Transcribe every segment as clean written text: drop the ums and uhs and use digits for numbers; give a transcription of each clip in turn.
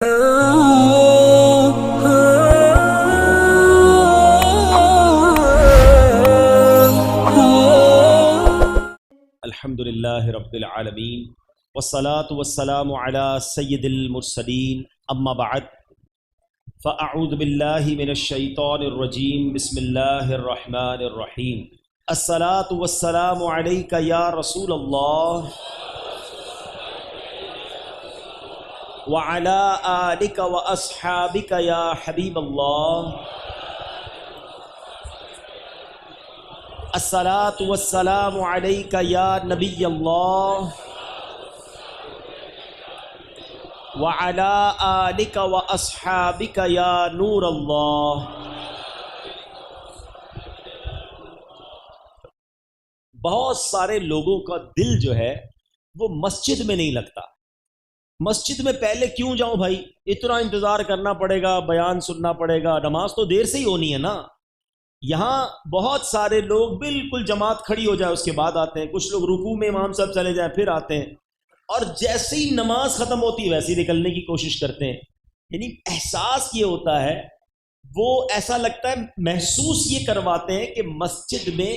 الحمد للہ رب العالمین والصلاة والسلام علی سید المرسلین اما بعد فاعوذ باللہ من الشیطان الرجیم بسم اللہ الرحمن الرحیم الصلاة والسلام علیک یا رسول اللہ وعلی آلک واصحابک یا حبیب اللہ الصلاۃ والسلام علیک یا نبی اللہ وعلی آلک واصحابک یا نور اللہ۔ بہت سارے لوگوں کا دل جو ہے وہ مسجد میں نہیں لگتا۔ مسجد میں پہلے کیوں جاؤں بھائی، اتنا انتظار کرنا پڑے گا، بیان سننا پڑے گا، نماز تو دیر سے ہی ہونی ہے نا۔ یہاں بہت سارے لوگ بالکل جماعت کھڑی ہو جائے اس کے بعد آتے ہیں، کچھ لوگ رکوع میں امام صاحب چلے جائیں پھر آتے ہیں، اور جیسے ہی نماز ختم ہوتی ہے ویسے ہی نکلنے کی کوشش کرتے ہیں۔ یعنی احساس یہ ہوتا ہے، وہ ایسا لگتا ہے، محسوس یہ کرواتے ہیں کہ مسجد میں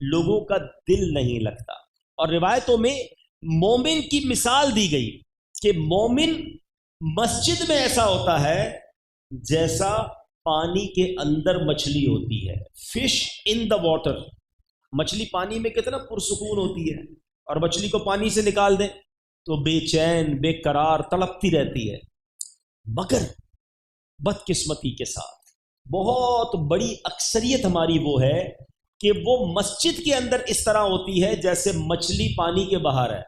لوگوں کا دل نہیں لگتا۔ اور روایتوں میں مومن کی مثال دی گئی کہ مومن مسجد میں ایسا ہوتا ہے جیسا پانی کے اندر مچھلی ہوتی ہے، فش ان دا واٹر۔ مچھلی پانی میں کتنا پرسکون ہوتی ہے، اور مچھلی کو پانی سے نکال دیں تو بے چین بے قرار تڑپتی رہتی ہے۔ مگر بدقسمتی کے ساتھ بہت بڑی اکثریت ہماری وہ ہے کہ وہ مسجد کے اندر اس طرح ہوتی ہے جیسے مچھلی پانی کے باہر ہے،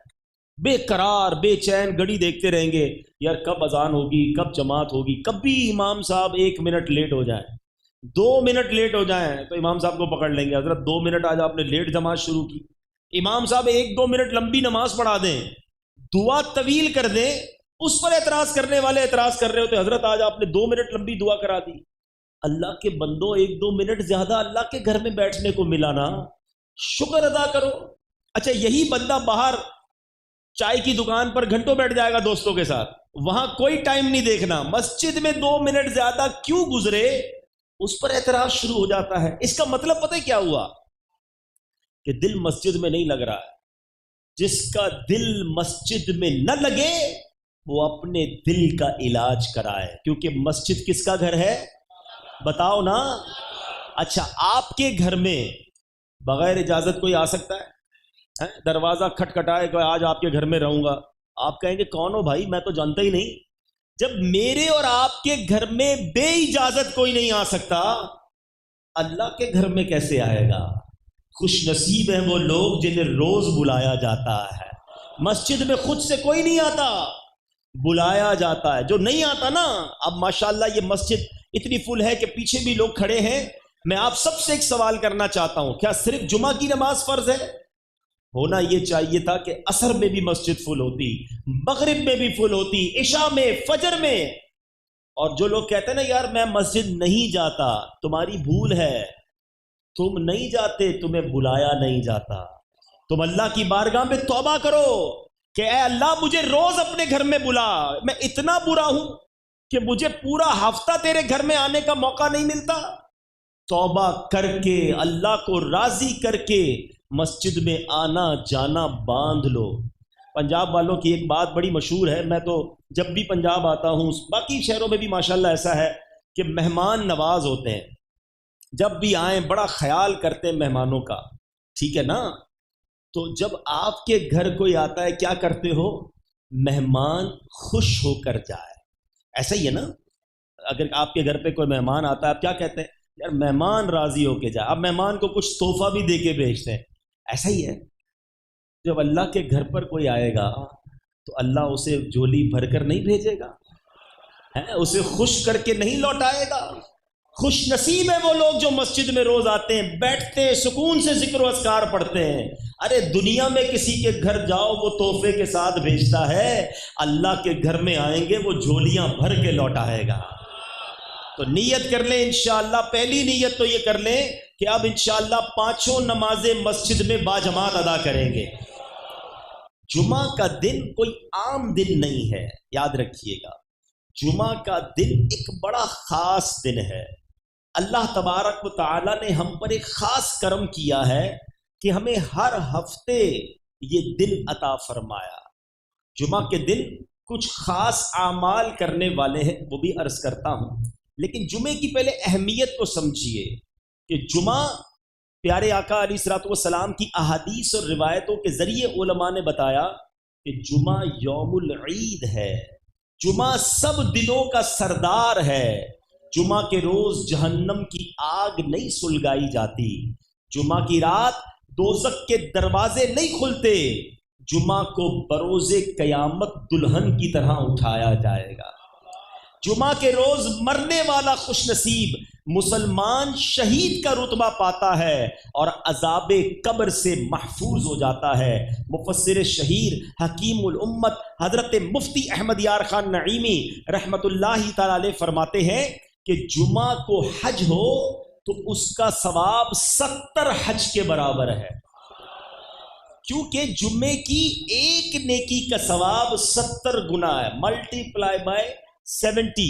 بے قرار بے چین، گھڑی دیکھتے رہیں گے یار کب اذان ہوگی، کب جماعت ہوگی۔ کبھی امام صاحب 1 منٹ لیٹ ہو جائیں، 2 منٹ لیٹ ہو جائیں تو امام صاحب کو پکڑ لیں گے، حضرت 2 منٹ آج آپ نے لیٹ جماعت شروع کی۔ امام صاحب 1-2 منٹ لمبی نماز پڑھا دیں، دعا طویل کر دیں، اس پر اعتراض کرنے والے اعتراض کر رہے ہوتے، حضرت آج آپ نے 2 منٹ لمبی دعا کرا دی۔ اللہ کے بندو، 1-2 منٹ زیادہ اللہ کے گھر میں بیٹھنے کو ملا نا، شکر ادا کرو۔ اچھا، یہی بندہ باہر چائے کی دکان پر گھنٹوں بیٹھ جائے گا دوستوں کے ساتھ، وہاں کوئی ٹائم نہیں دیکھنا، مسجد میں 2 منٹ زیادہ کیوں گزرے اس پر اعتراض شروع ہو جاتا ہے۔ اس کا مطلب پتہ ہے کیا ہوا؟ کہ دل مسجد میں نہیں لگ رہا ہے۔ جس کا دل مسجد میں نہ لگے وہ اپنے دل کا علاج کرائے، کیونکہ مسجد کس کا گھر ہے؟ بتاؤ نا۔ اچھا، آپ کے گھر میں بغیر اجازت کوئی آ سکتا ہے؟ دروازہ کھٹکھٹائے کہ آج آپ کے گھر میں رہوں گا، آپ کہیں گے کون ہو بھائی، میں تو جانتا ہی نہیں۔ جب میرے اور آپ کے گھر میں بے اجازت کوئی نہیں آ سکتا، اللہ کے گھر میں کیسے آئے گا؟ خوش نصیب ہیں وہ لوگ جنہیں روز بلایا جاتا ہے۔ مسجد میں خود سے کوئی نہیں آتا، بلایا جاتا ہے۔ جو نہیں آتا نا، اب ماشاءاللہ یہ مسجد اتنی فل ہے کہ پیچھے بھی لوگ کھڑے ہیں۔ میں آپ سب سے ایک سوال کرنا چاہتا ہوں، کیا صرف جمعہ کی نماز فرض ہے؟ ہونا یہ چاہیے تھا کہ عصر میں بھی مسجد فل ہوتی، مغرب میں بھی فل ہوتی، عشاء میں، فجر میں۔ اور جو لوگ کہتے ہیں نا یار میں مسجد نہیں جاتا، تمہاری بھول ہے، تم نہیں جاتے، تمہیں بلایا نہیں جاتا۔ تم اللہ کی بارگاہ میں توبہ کرو کہ اے اللہ مجھے روز اپنے گھر میں بلا، میں اتنا برا ہوں کہ مجھے پورا ہفتہ تیرے گھر میں آنے کا موقع نہیں ملتا۔ توبہ کر کے اللہ کو راضی کر کے مسجد میں آنا جانا باندھ لو۔ پنجاب والوں کی ایک بات بڑی مشہور ہے، میں تو جب بھی پنجاب آتا ہوں، باقی شہروں میں بھی ماشاءاللہ ایسا ہے کہ مہمان نواز ہوتے ہیں، جب بھی آئیں بڑا خیال کرتے ہیں مہمانوں کا، ٹھیک ہے نا؟ تو جب آپ کے گھر کوئی آتا ہے کیا کرتے ہو؟ مہمان خوش ہو کر جائے، ایسا ہی ہے نا؟ اگر آپ کے گھر پہ کوئی مہمان آتا ہے آپ کیا کہتے ہیں؟ یار مہمان راضی ہو کے جائے۔ اب مہمان کو کچھ تحفہ بھی دے کے بھیجتے ہیں، ایسا ہی ہے۔ جب اللہ کے گھر پر کوئی آئے گا تو اللہ اسے جھولی بھر کر نہیں بھیجے گا، اسے خوش کر کے نہیں لوٹائے گا۔ خوش نصیب ہیں وہ لوگ جو مسجد میں روز آتے ہیں، بیٹھتے ہیں، سکون سے ذکر و اذکار پڑھتے ہیں۔ ارے دنیا میں کسی کے گھر جاؤ وہ تحفے کے ساتھ بھیجتا ہے، اللہ کے گھر میں آئیں گے وہ جھولیاں بھر کے لوٹائے گا۔ تو نیت کر لیں انشاءاللہ، پہلی نیت تو یہ کر لیں کہ اب انشاءاللہ 5 نمازیں مسجد میں باجماعت ادا کریں گے۔ جمعہ کا دن کوئی عام دن نہیں ہے، یاد رکھیے گا۔ جمعہ کا دن ایک بڑا خاص دن ہے. اللہ تبارک و تعالی نے ہم پر ایک خاص کرم کیا ہے کہ ہمیں ہر ہفتے یہ دن عطا فرمایا. جمعہ کے دن کچھ خاص اعمال کرنے والے ہیں، وہ بھی عرض کرتا ہوں، لیکن جمعے کی پہلے اہمیت کو سمجھیے کہ جمعہ پیارے آقا علیہ الصلوۃ والسلام کی احادیث اور روایتوں کے ذریعے علماء نے بتایا کہ جمعہ یوم العید ہے، جمعہ سب دنوں کا سردار ہے. جمعہ کے روز جہنم کی آگ نہیں سلگائی جاتی، جمعہ کی رات دوزخ کے دروازے نہیں کھلتے، جمعہ کو بروز قیامت دلہن کی طرح اٹھایا جائے گا. جمعہ کے روز مرنے والا خوش نصیب مسلمان شہید کا رتبہ پاتا ہے اور عذاب قبر سے محفوظ ہو جاتا ہے. مفسر شہیر حکیم الامت حضرت مفتی احمد یار خان نعیمی رحمت اللہ تعالی علیہ فرماتے ہیں کہ جمعہ کو حج ہو تو اس کا ثواب 70 حج کے برابر ہے، کیونکہ جمعے کی ایک نیکی کا ثواب 70 گنا ہے، ملٹی پلائی بائی 70.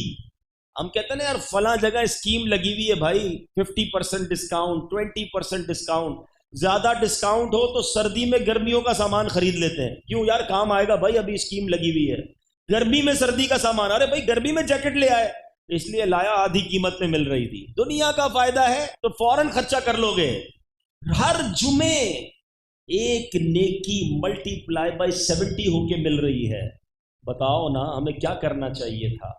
ہم کہتے ہیں نا یار فلاں جگہ اسکیم لگی ہوئی ہے بھائی، 50% ڈسکاؤنٹ، 20% ڈسکاؤنٹ. زیادہ ڈسکاؤنٹ ہو تو سردی میں گرمیوں کا سامان خرید لیتے ہیں، کیوں یار کام آئے گا بھائی، ابھی اسکیم لگی ہوئی ہے. گرمی میں سردی کا سامان، ارے بھائی گرمی میں جیکٹ لے آئے، اس لیے لایا آدھی قیمت میں مل رہی تھی. دنیا کا فائدہ ہے تو فوراً خرچہ کر لو گے. ہر جمعے ایک نیکی ملٹی پلائی بائی 70 ہو کے مل رہی ہے. بتاؤ نا ہمیں کیا کرنا چاہیے تھا؟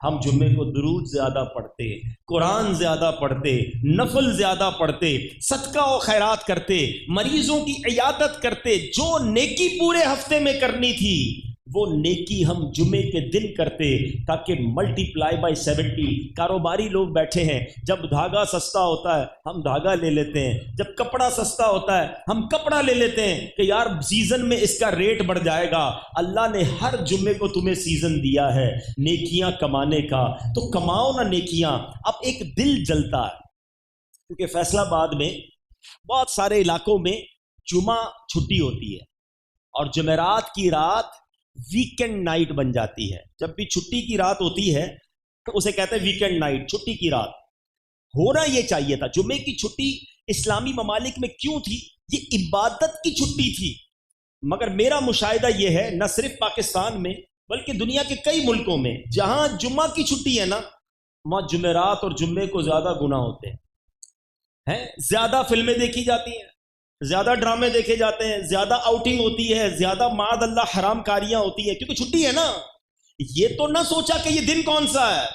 ہم جمعے کو درود زیادہ پڑھتے، قرآن زیادہ پڑھتے، نفل زیادہ پڑھتے، صدقہ و خیرات کرتے، مریضوں کی عیادت کرتے. جو نیکی پورے ہفتے میں کرنی تھی وہ نیکی ہم جمعے کے دن کرتے تاکہ ملٹی پلائی بائی 70. کاروباری لوگ بیٹھے ہیں، جب دھاگا سستا ہوتا ہے ہم دھاگا لے لیتے ہیں، جب کپڑا سستا ہوتا ہے ہم کپڑا لے لیتے ہیں کہ یار سیزن میں اس کا ریٹ بڑھ جائے گا. اللہ نے ہر جمعے کو تمہیں سیزن دیا ہے نیکیاں کمانے کا، تو کماؤ نا نیکیاں. اب ایک دل جلتا ہے کیونکہ فیصل آباد میں بہت سارے علاقوں میں جمعہ چھٹی ہوتی ہے اور جمعرات کی رات ویکینڈ نائٹ بن جاتی ہے. جب بھی چھٹی کی رات ہوتی ہے تو اسے کہتے ہیں ویکینڈ نائٹ، چھٹی کی رات. ہونا یہ چاہیے تھا. جمعے کی چھٹی اسلامی ممالک میں کیوں تھی؟ یہ عبادت کی چھٹی تھی. مگر میرا مشاہدہ یہ ہے نہ صرف پاکستان میں بلکہ دنیا کے کئی ملکوں میں جہاں جمعہ کی چھٹی ہے نا، وہاں جمعرات اور جمعے کو زیادہ گناہ ہوتے ہیں، زیادہ فلمیں دیکھی جاتی ہیں، زیادہ ڈرامے دیکھے جاتے ہیں، زیادہ آؤٹنگ ہوتی ہے، زیادہ معاذ اللہ حرام کاریاں ہوتی ہیں، کیونکہ چھٹی ہے نا. یہ تو نہ سوچا کہ یہ دن کون سا ہے،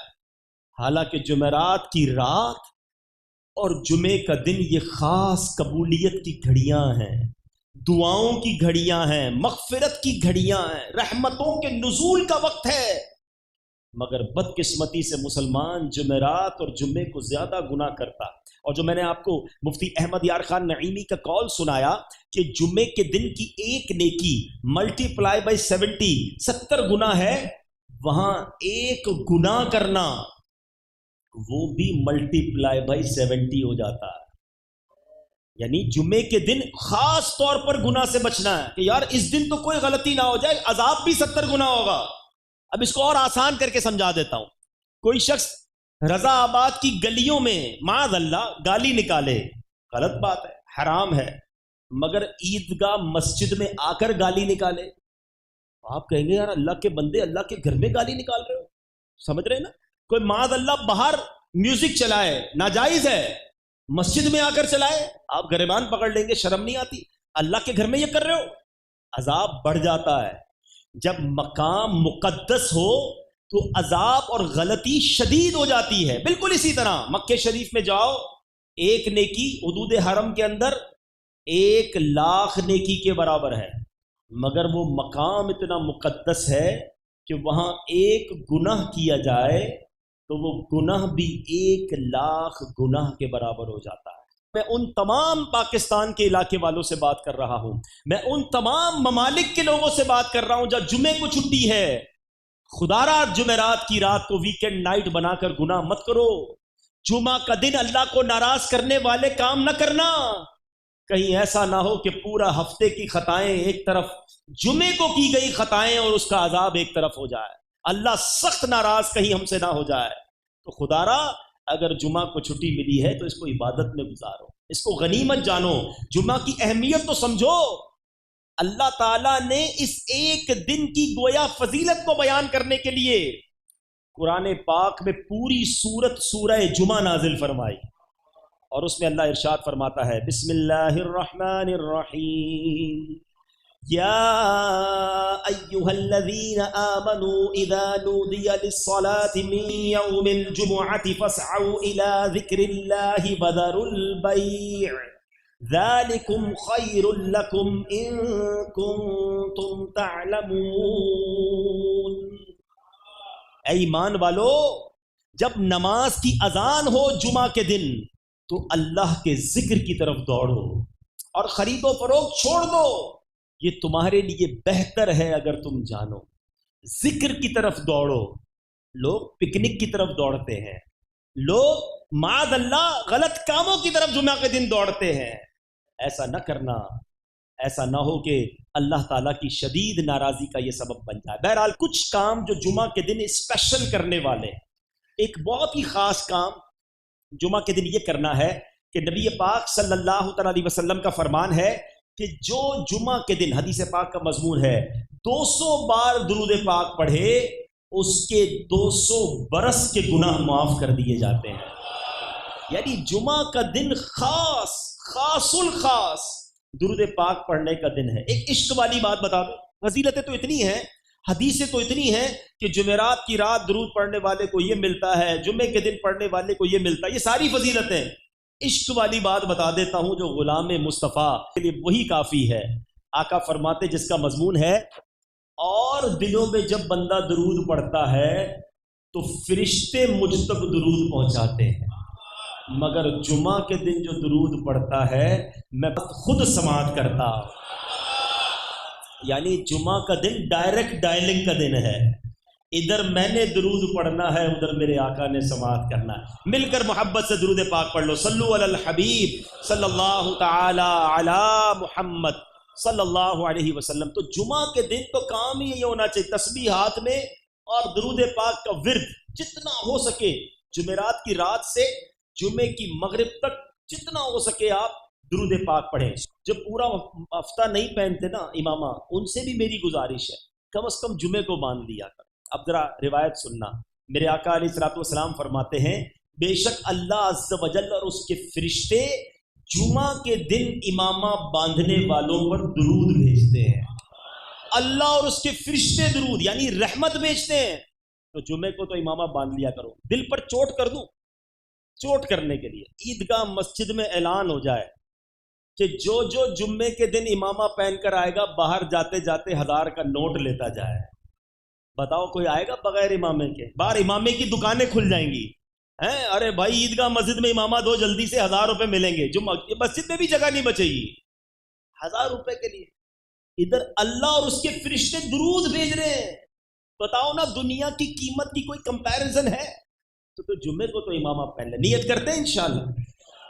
حالانکہ جمعرات کی رات اور جمعے کا دن یہ خاص قبولیت کی گھڑیاں ہیں، دعاؤں کی گھڑیاں ہیں، مغفرت کی گھڑیاں ہیں، رحمتوں کے نزول کا وقت ہے. مگر بدقسمتی سے مسلمان جمعرات اور جمعے کو زیادہ گناہ کرتا. اور جو میں نے آپ کو مفتی احمد یار خان نعیمی کا قول سنایا کہ جمعے کے دن کی ایک نیکی ملٹی پلائی بائی 70 گناہ ہے، وہاں ایک گناہ کرنا وہ بھی ملٹی پلائی بائی 70 ہو جاتا ہے. یعنی جمعے کے دن خاص طور پر گناہ سے بچنا ہے کہ یار اس دن تو کوئی غلطی نہ ہو جائے، عذاب بھی 70 گناہ ہوگا. اب اس کو اور آسان کر کے سمجھا دیتا ہوں. کوئی شخص رضا آباد کی گلیوں میں معاذ اللہ گالی نکالے، غلط بات ہے، حرام ہے، مگر عیدگاہ مسجد میں آ کر گالی نکالے، آپ کہیں گے یار اللہ کے بندے اللہ کے گھر میں گالی نکال رہے ہو. سمجھ رہے نا؟ کوئی معاذ اللہ باہر میوزک چلائے، ناجائز ہے، مسجد میں آ کر چلائے، آپ گریبان پکڑ لیں گے، شرم نہیں آتی؟ اللہ کے گھر میں یہ کر رہے ہو، عذاب بڑھ جاتا ہے. جب مقام مقدس ہو تو عذاب اور غلطی شدید ہو جاتی ہے. بالکل اسی طرح مکہ شریف میں جاؤ، ایک نیکی حدود حرم کے اندر 1,00,000 نیکی کے برابر ہے، مگر وہ مقام اتنا مقدس ہے کہ وہاں ایک گناہ کیا جائے تو وہ گناہ بھی 1,00,000 گناہ کے برابر ہو جاتا ہے. میں ان تمام پاکستان کے علاقے والوں سے بات کر رہا ہوں، میں ان تمام ممالک کے لوگوں سے بات کر رہا ہوں جہاں جمعے کو چھٹی ہے. خدا را جمعرات کی رات کو ویکینڈ نائٹ بنا کر گناہ مت کرو. جمعہ کا دن اللہ کو ناراض کرنے والے کام نہ کرنا. کہیں ایسا نہ ہو کہ پورا ہفتے کی خطائیں ایک طرف، جمعے کو کی گئی خطائیں اور اس کا عذاب ایک طرف ہو جائے. اللہ سخت ناراض کہیں ہم سے نہ ہو جائے. تو خدارا اگر جمعہ کو چھٹی ملی ہے تو اس کو عبادت میں گزارو، اس کو غنیمت جانو، جمعہ کی اہمیت تو سمجھو. اللہ تعالیٰ نے اس ایک دن کی گویا فضیلت کو بیان کرنے کے لیے قرآن پاک میں پوری سورہ جمعہ نازل فرمائی، اور اس میں اللہ ارشاد فرماتا ہے بسم اللہ الرحمن الرحیم یا ایہا الذین آمنوا اذا نودی للصلاة من یوم الجمعة فاسعوا الى ذکر اللہ وذروا البیع ذالکم خیر لکم ان کنتم تعلمون. اے ایمان والو، جب نماز کی اذان ہو جمعہ کے دن تو اللہ کے ذکر کی طرف دوڑو اور خرید و فروخت چھوڑ دو، یہ تمہارے لیے بہتر ہے اگر تم جانو. ذکر کی طرف دوڑو. لوگ پکنک کی طرف دوڑتے ہیں، لوگ معاذ اللہ غلط کاموں کی طرف جمعہ کے دن دوڑتے ہیں. ایسا نہ کرنا، ایسا نہ ہو کہ اللہ تعالیٰ کی شدید ناراضی کا یہ سبب بن جائے. بہرحال کچھ کام جو جمعہ کے دن اسپیشل کرنے والے، ایک بہت ہی خاص کام جمعہ کے دن یہ کرنا ہے کہ نبی پاک صلی اللہ تعالی علیہ وسلم کا فرمان ہے کہ جو جمعہ کے دن، حدیث پاک کا مضمون ہے، 200 بار درود پاک پڑھے اس کے 200 برس کے گناہ معاف کر دیے جاتے ہیں. یعنی جمعہ کا دن خاص الخاص درود پاک پڑھنے کا دن ہے. ایک عشق والی بات بتا دو، فضیلتیں تو اتنی ہیں، حدیثیں تو اتنی ہیں کہ جمعرات کی رات درود پڑھنے والے کو یہ ملتا ہے، جمعے کے دن پڑھنے والے کو یہ ملتا ہے، یہ ساری فضیلتیں. عشق والی بات بتا دیتا ہوں جو غلام مصطفیٰ کے لیے وہی کافی ہے. آقا فرماتے جس کا مضمون ہے اور دنوں میں جب بندہ درود پڑھتا ہے تو فرشتے مجھ تک درود پہنچاتے ہیں، مگر جمعہ کے دن جو درود پڑھتا ہے میں خود سماعت کرتا. یعنی جمعہ کا دن ڈائریکٹ ڈائلنگ کا دن ہے، ادھر میں نے درود پڑھنا ہے، ادھر میرے آقا نے سماعت کرنا ہے. مل کر محبت سے درود پاک پڑھ لو. صلو علی الحبیب صلی اللہ تعالی علی محمد صلی اللہ علیہ وسلم. تو جمعہ کے دن تو کام ہی یہ ہونا چاہیے، تسبیحات میں اور درود پاک کا ورد جتنا ہو سکے جمعرات کی رات سے جمعے کی مغرب تک جتنا ہو سکے آپ درود پاک پڑھیں. جو پورا ہفتہ نہیں پہنتے نا امامہ، ان سے بھی میری گزارش ہے کم از کم جمعے کو مان لیا کر. اب ذرا روایت سننا. میرے آقا علیہ الصلوۃ والسلام فرماتے ہیں بے شک اللہ عز و جل اور اس کے فرشتے جمعہ کے دن امامہ باندھنے والوں پر درود بھیجتے ہیں. اللہ اور اس کے فرشتے درود یعنی رحمت بھیجتے ہیں. تو جمعے کو تو امامہ باندھ لیا کرو. دل پر چوٹ کر دوں، چوٹ کرنے کے لیے عیدگاہ مسجد میں اعلان ہو جائے کہ جو جمعے کے دن امامہ پہن کر آئے گا باہر جاتے جاتے 1000 کا نوٹ لیتا جائے. بتاؤ کوئی آئے گا بغیر امامے کے؟ باہر امامے کی دکانیں کھل جائیں گی. ارے بھائی عیدگاہ مسجد میں امامہ دو، جلدی سے 1000 روپے ملیں گے. مسجد میں بھی جگہ نہیں بچے گی 1000 روپے کے لیے. ادھر اللہ اور اس کے فرشتے درود بھیج رہے ہیں. بتاؤ نا دنیا کی قیمت کی کوئی کمپیریزن ہے؟ تو جمعے کو تو امامہ پہن لیں. نیت کرتے ہیں انشاءاللہ.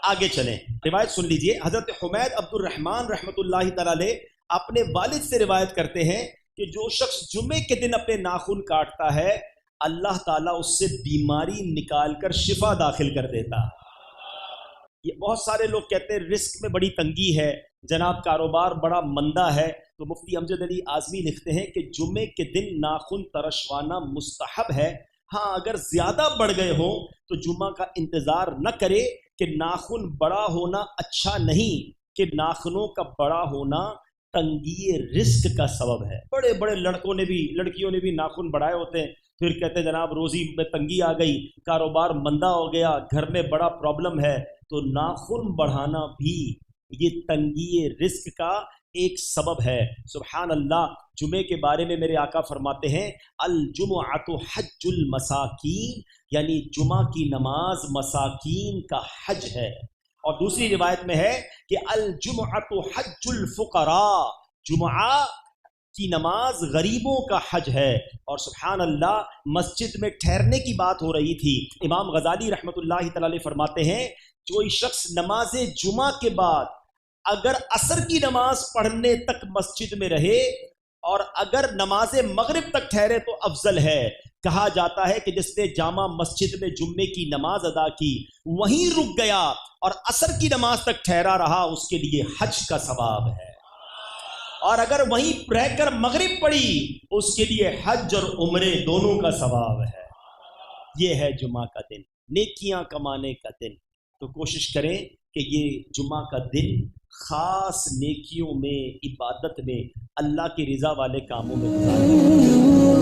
آگے چلیں، روایت سن لیجئے. حضرت حمید عبد الرحمن رحمۃ اللہ تعالی علیہ اپنے والد سے روایت کرتے ہیں کہ جو شخص جمعے کے دن اپنے ناخن کاٹتا ہے اللہ تعالیٰ اس سے بیماری نکال کر شفا داخل کر دیتا. یہ بہت سارے لوگ کہتے ہیں رزق میں بڑی تنگی ہے جناب، کاروبار بڑا مندہ ہے. تو مفتی امجد علی اعظمی لکھتے ہیں کہ جمعے کے دن ناخن ترشوانا مستحب ہے. ہاں اگر زیادہ بڑھ گئے ہوں تو جمعہ کا انتظار نہ کرے کہ ناخن بڑا ہونا اچھا نہیں، کہ ناخنوں کا بڑا ہونا تنگی رزق کا سبب ہے. بڑے بڑے لڑکیوں نے بھی ناخن بڑھائے ہوتے ہیں، پھر کہتے ہیں جناب روزی میں تنگی آ گئی، کاروبار مندہ ہو گیا، گھر میں بڑا پرابلم ہے. تو ناخن بڑھانا بھی یہ تنگی رزق کا ایک سبب ہے. سبحان اللہ. جمعے کے بارے میں میرے آقا فرماتے ہیں الجمعۃ حج المساکین، یعنی جمعہ کی نماز مساکین کا حج ہے. اور دوسری روایت میں ہے کہ الجمعۃ حج الفقراء، جمعہ کی نماز غریبوں کا حج ہے. اور سبحان اللہ مسجد میں ٹھہرنے کی بات ہو رہی تھی. امام غزالی رحمۃ اللہ تعالی علیہ فرماتے ہیں کوئی شخص نماز جمعہ کے بعد اگر عصر کی نماز پڑھنے تک مسجد میں رہے اور اگر نماز مغرب تک ٹھہرے تو افضل ہے. کہا جاتا ہے کہ جس نے جامع مسجد میں جمعے کی نماز ادا کی وہیں رک گیا اور عصر کی نماز تک ٹھہرا رہا اس کے لیے حج کا ثواب ہے، اور اگر وہیں رہ کر مغرب پڑھی اس کے لیے حج اور عمرے دونوں کا ثواب ہے. یہ ہے جمعہ کا دن، نیکیاں کمانے کا دن. تو کوشش کریں کہ یہ جمعہ کا دن خاص نیکیوں میں، عبادت میں، اللہ کی رضا والے کاموں میں گزاریں.